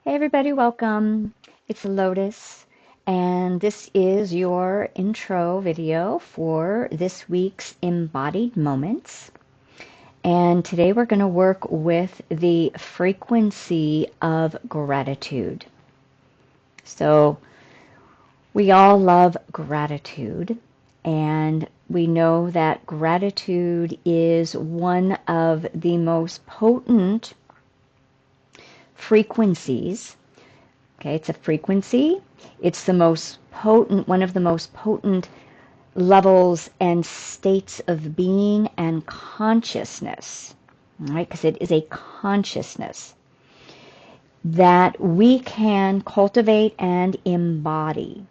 Hey everybody, welcome. It's Lotus, and this is your intro video for this week's Embodied Moments. And today we're going to work with the frequency of gratitude. So we all love gratitude, and we know that gratitude is one of the most potent frequencies. Okay, it's a frequency. It's the most potent, one of the most potent levels and states of being and consciousness, right? Because it is a consciousness that we can cultivate and embody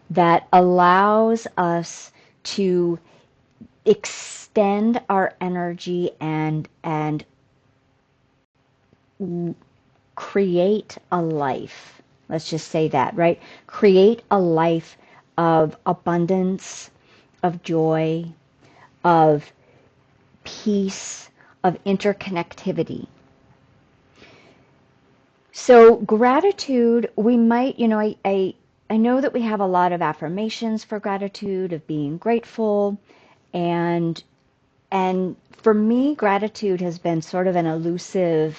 that allows us to extend our energy and create a life. Let's just say that, right? Create a life of abundance, of joy, of peace, of interconnectivity. So gratitude, we might, I know that we have a lot of affirmations for gratitude, of being grateful, and and for me, gratitude has been sort of an elusive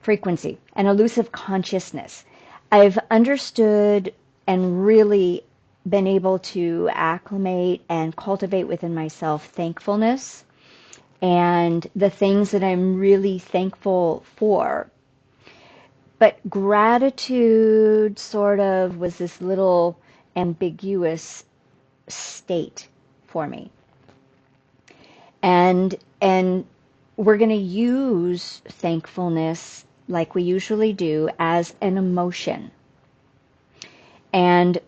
frequency, an elusive consciousness. I've understood and really been able to acclimate and cultivate within myself thankfulness and the things that I'm really thankful for. But gratitude sort of was this little ambiguous state for me. And we're going to use thankfulness like we usually do as an emotion. And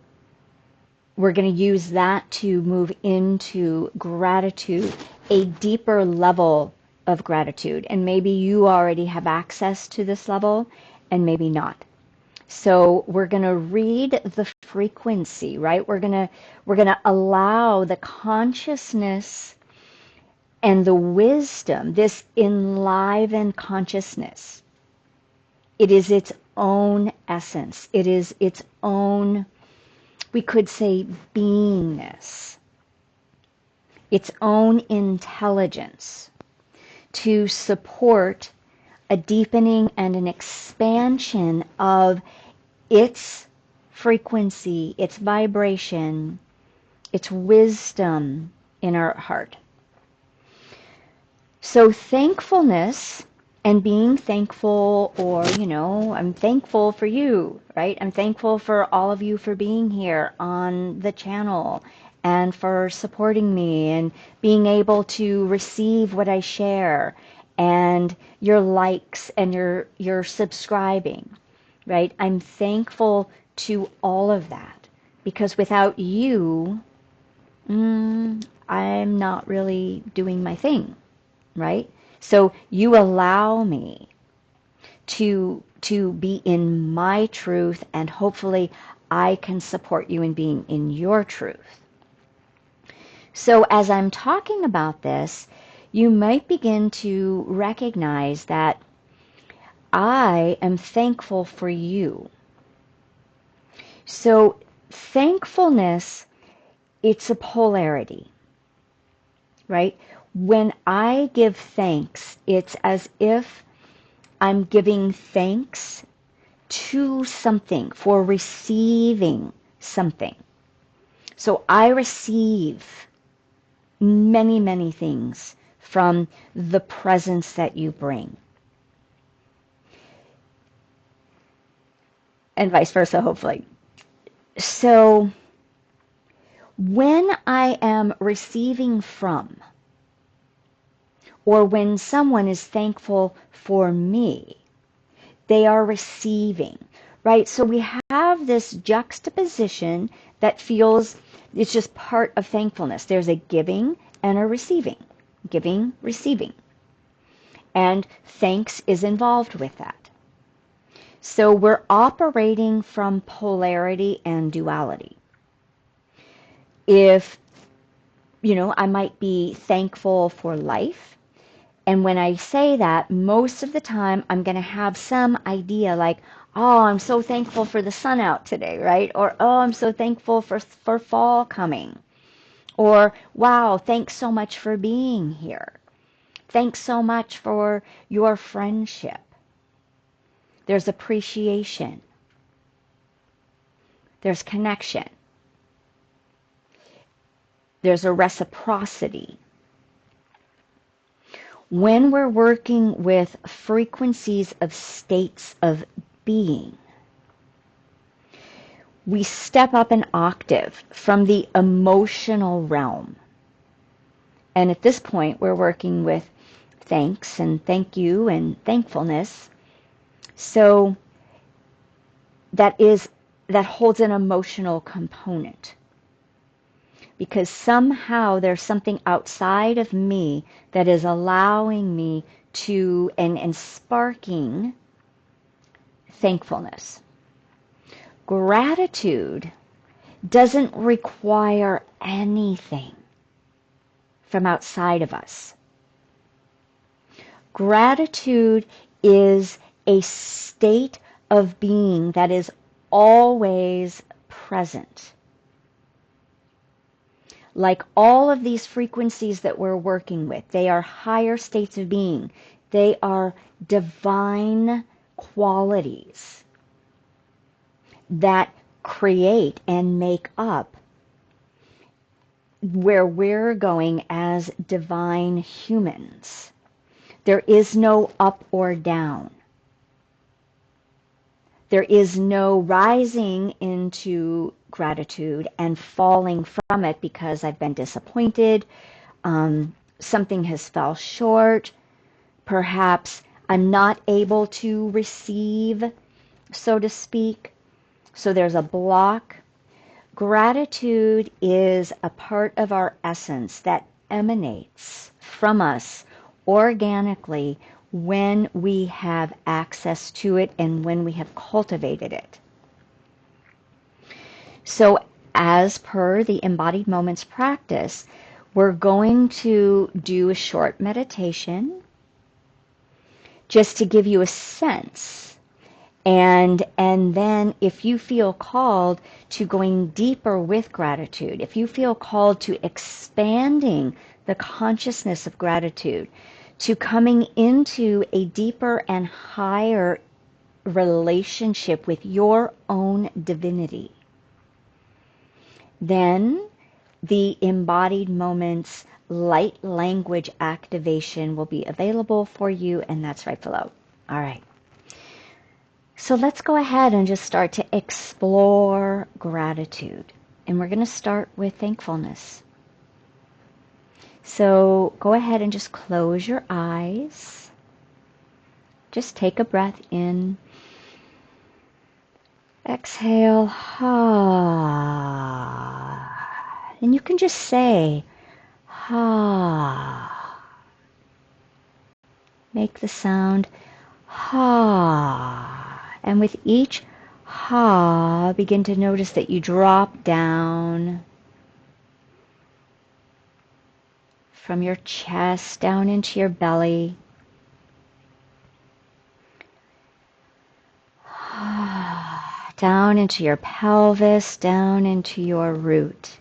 we're going to use that to move into gratitude, a deeper level of gratitude. And maybe you already have access to this level and maybe not. So we're going to read the frequency, right? We're going to allow the consciousness and the wisdom, this enlivened consciousness. It is its own essence. It is its own, we could say, beingness, its own intelligence to support a deepening and an expansion of its frequency, its vibration, its wisdom in our heart. So thankfulness and being thankful, or, I'm thankful for you, right? I'm thankful for all of you for being here on the channel and for supporting me and being able to receive what I share and your likes and your subscribing, right? I'm thankful to all of that because without you, I'm not really doing my thing, right? So you allow me to be in my truth, and hopefully I can support you in being in your truth. So as I'm talking about this, you might begin to recognize that I am thankful for you. So thankfulness, it's a polarity, right? When I give thanks, it's as if I'm giving thanks to something for receiving something. So I receive many, many things from the presence that you bring. And vice versa, hopefully. So when I am receiving from, or when someone is thankful for me, they are receiving, right? So we have this juxtaposition that feels it's just part of thankfulness. There's a giving and a receiving. Giving, receiving. And thanks is involved with that. So we're operating from polarity and duality. If, I might be thankful for life, And when I say that, most of the time I'm going to have some idea like, oh, I'm so thankful for the sun out today, right? Or, oh, I'm so thankful for fall coming. Or, wow, thanks so much for being here. Thanks so much for your friendship. There's appreciation. There's connection. There's a reciprocity. When we're working with frequencies of states of being, we step up an octave from the emotional realm. And at this point, we're working with thanks and thank you and thankfulness. So that holds an emotional component. Because somehow there's something outside of me that is allowing me to, and sparking thankfulness. Gratitude doesn't require anything from outside of us. Gratitude is a state of being that is always present. Like all of these frequencies that we're working with, they are higher states of being. They are divine qualities that create and make up where we're going as divine humans. There is no up or down. There is no rising into gratitude and falling from it because I've been disappointed, something has fell short, perhaps I'm not able to receive, so to speak. So there's a block. Gratitude is a part of our essence that emanates from us organically when we have access to it and when we have cultivated it. So as per the Embodied Moments practice, we're going to do a short meditation just to give you a sense. And then if you feel called to going deeper with gratitude, if you feel called to expanding the consciousness of gratitude, to coming into a deeper and higher relationship with your own divinity, then the Embodied Moments light language activation will be available for you, and that's right below. All right. So let's go ahead and just start to explore gratitude. And we're going to start with thankfulness. So go ahead and just close your eyes. Just take a breath in. Exhale. Ha. And you can just say, ha. Make the sound, ha. And with each ha, begin to notice that you drop down from your chest down into your belly. Down into your pelvis, down into your root.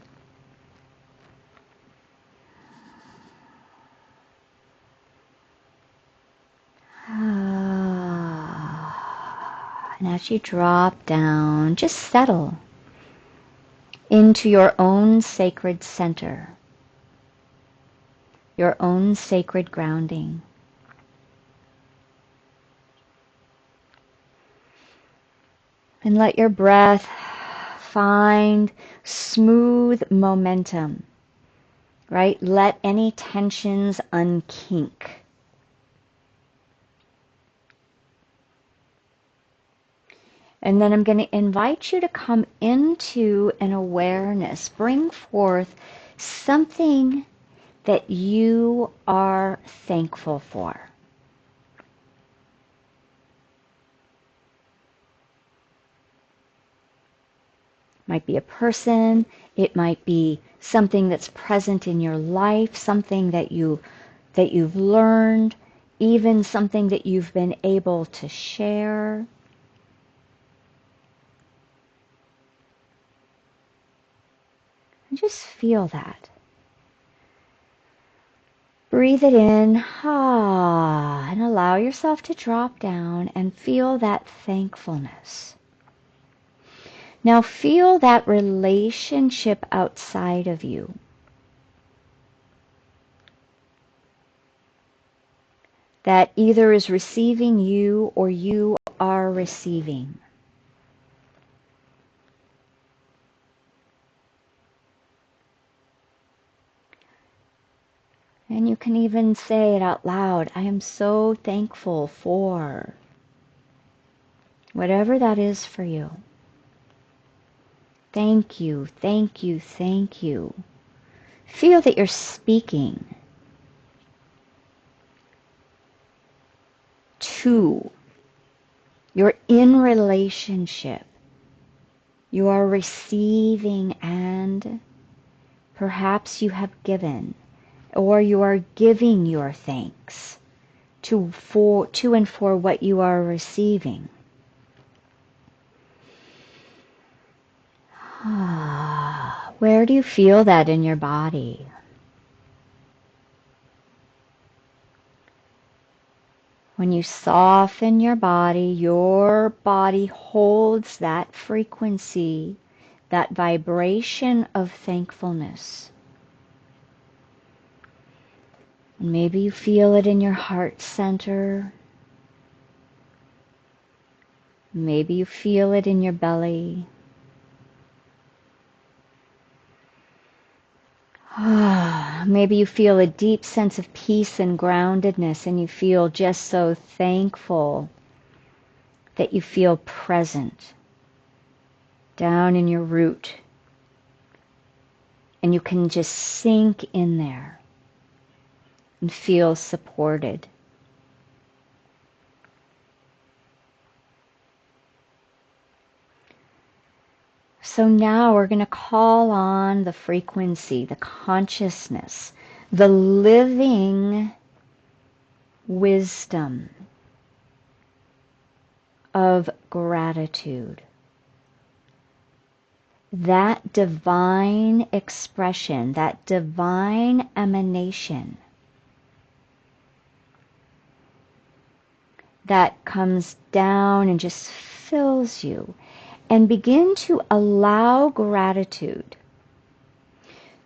And as you drop down, just settle into your own sacred center, your own sacred grounding. And let your breath find smooth momentum, right? Let any tensions unkink. And then I'm going to invite you to come into an awareness, bring forth something that you are thankful for. It might be a person, it might be something that's present in your life, something that you've learned, even something that you've been able to share. And just feel that. Breathe it in, and allow yourself to drop down and feel that thankfulness. Now feel that relationship outside of you. That either is receiving you or you are receiving. And you can even say it out loud, I am so thankful for whatever that is for you. Thank you, thank you, thank you. Feel that you're speaking to. You're in relationship. You are receiving, and perhaps you have given, or you are giving your thanks to and for what you are receiving. Where do you feel that in your body? When you soften your body holds that frequency, that vibration of thankfulness. And maybe you feel it in your heart center. Maybe you feel it in your belly. Maybe you feel a deep sense of peace and groundedness, and you feel just so thankful that you feel present down in your root. And you can just sink in there and feel supported. So now we're going to call on the frequency, the consciousness, the living wisdom of gratitude. That divine expression, that divine emanation that comes down and just fills you. And begin to allow gratitude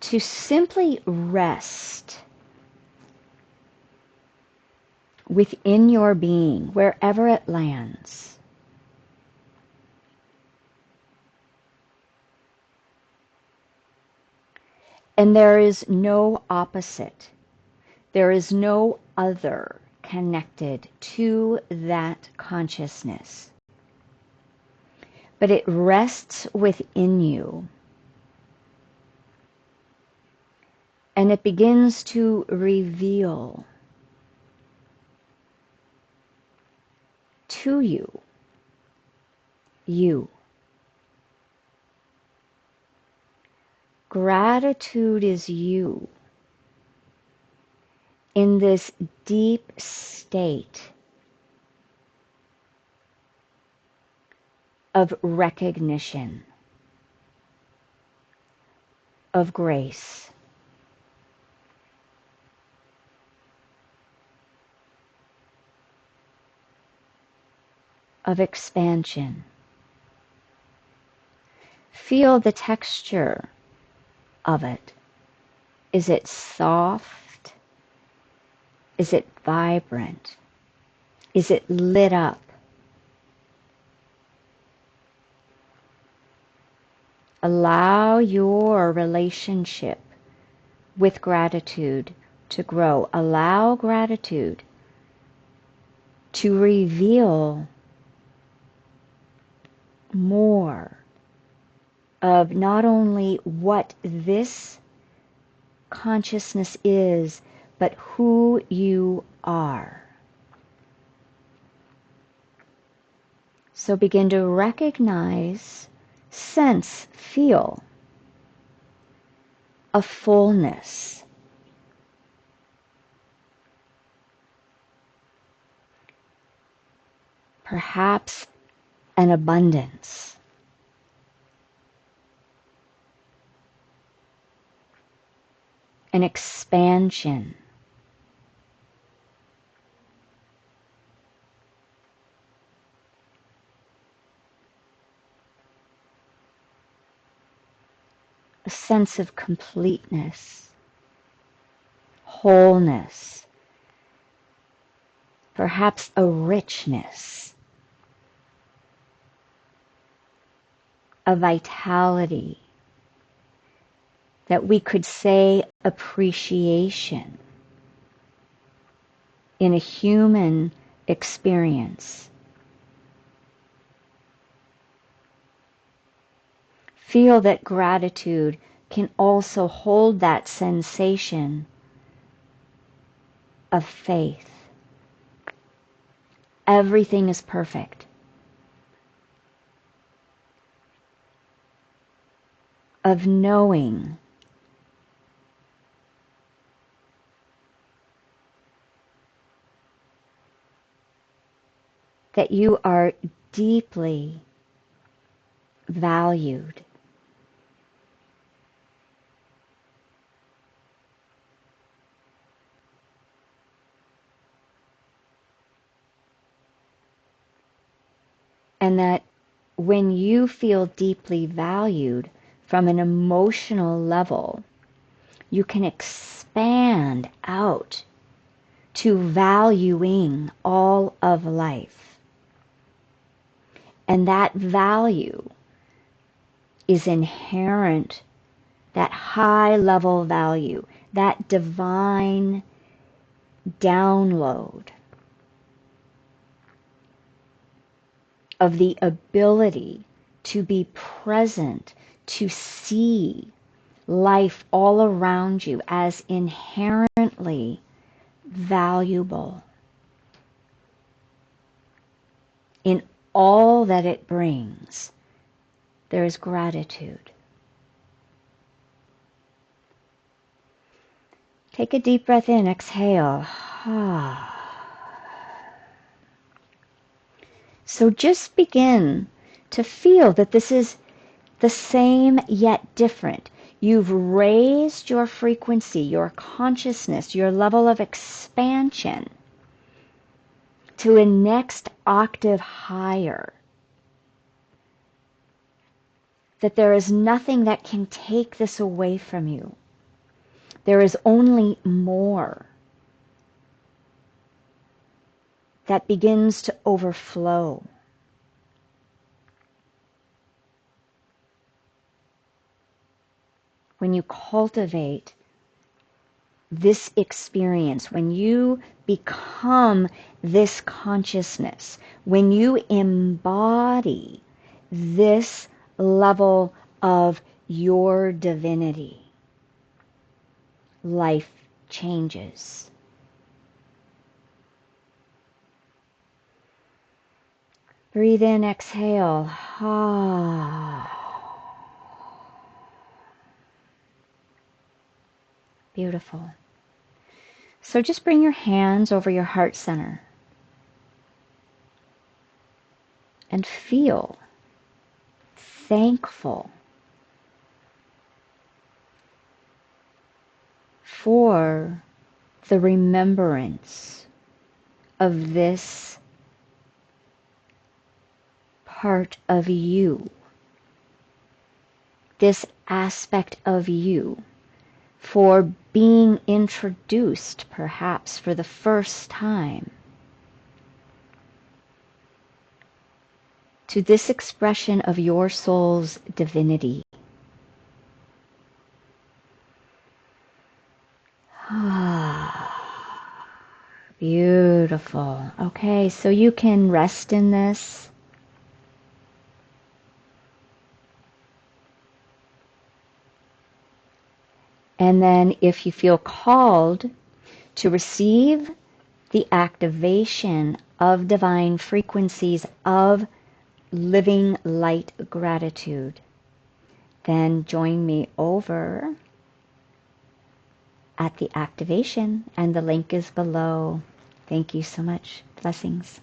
to simply rest within your being, wherever it lands. And there is no opposite. There is no other connected to that consciousness. But it rests within you. And it begins to reveal to you, you. Gratitude is you in this deep state of recognition, of grace. Of expansion. Feel the texture of it. Is it soft? Is it vibrant? Is it lit up? Allow your relationship with gratitude to grow. Allow gratitude to reveal more of not only what this consciousness is, but who you are. So begin to recognize, sense, feel a fullness, perhaps an abundance, an expansion, a sense of completeness, wholeness, perhaps a richness, a vitality, that we could say appreciation in a human experience. Feel that gratitude can also hold that sensation of faith. Everything is perfect. Of knowing that you are deeply valued. And that when you feel deeply valued from an emotional level, you can expand out to valuing all of life. And that value is inherent, that high level value, that divine download of the ability to be present, to see life all around you as inherently valuable in all that it brings. There is gratitude. Take a deep breath in, exhale. So just begin to feel that this is the same yet different. You've raised your frequency, your consciousness, your level of expansion to a next octave higher. That there is nothing that can take this away from you. There is only more that begins to overflow. When you cultivate this experience, when you become this consciousness, when you embody this level of your divinity, life changes. Breathe in, exhale. Beautiful. So just bring your hands over your heart center and feel thankful for the remembrance of this part of you, this aspect of you, for being introduced perhaps for the first time to this expression of your soul's divinity. Beautiful. Okay, so you can rest in this. And then if you feel called to receive the activation of divine frequencies of living light gratitude, then join me over at the activation, and the link is below. Thank you so much. Blessings.